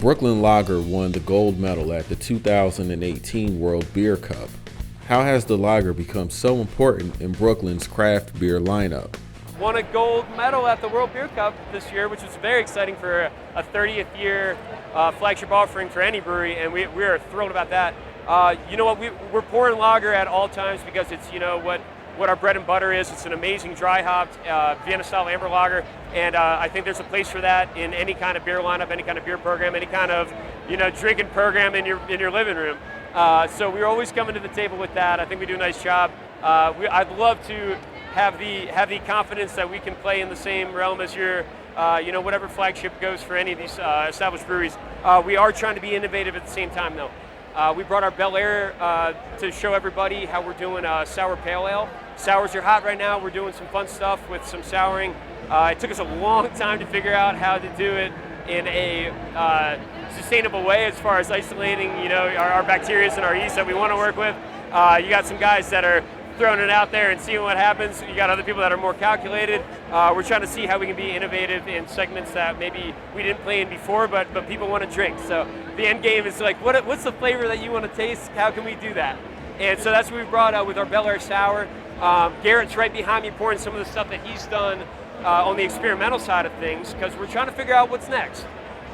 Brooklyn Lager won the gold medal at the 2018 World Beer Cup. How has the lager become so important in Brooklyn's craft beer lineup? Won a gold medal at the World Beer Cup this year, which was very exciting for a 30th year flagship offering for any brewery, and we are thrilled about that. You know what, we're pouring lager at all times because it's, you know, what our bread and butter is. It's an amazing dry hopped Vienna style amber lager, and I think there's a place for that in any kind of beer lineup, any kind of beer program, any kind of, you know, drinking program in your living room. So we're always coming to the table with that. I think we do a nice job. I'd love to have the confidence that we can play in the same realm as your, you know, whatever flagship goes for any of these established breweries. We are trying to be innovative at the same time, though. We brought our Bel Air to show everybody how we're doing sour pale ale. Sours are hot right now. We're doing some fun stuff with some souring. It took us a long time to figure out how to do it in a sustainable way as far as isolating, you know, our bacteria and our yeast that we want to work with. You got some guys that are throwing it out there and seeing what happens. You got other people that are more calculated. We're trying to see how we can be innovative in segments that maybe we didn't play in before, but people want to drink. So the end game is like, what's the flavor that you want to taste? How can we do that? And so that's what we brought with our Bel Air Sour. Garrett's right behind me pouring some of the stuff that he's done on the experimental side of things, because we're trying to figure out what's next.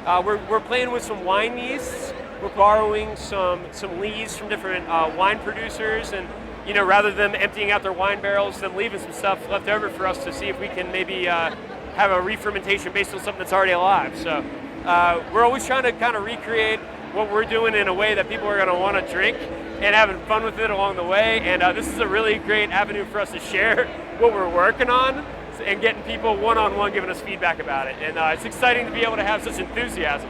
We're playing with some wine yeasts. We're borrowing some lees from different wine producers, and, you know, rather than emptying out their wine barrels, them leaving some stuff left over for us to see if we can maybe have a re-fermentation based on something that's already alive. So we're always trying to kind of recreate what we're doing in a way that people are going to want to drink and having fun with it along the way. And this is a really great avenue for us to share what we're working on and getting people one-on-one giving us feedback about it. And it's exciting to be able to have such enthusiasm.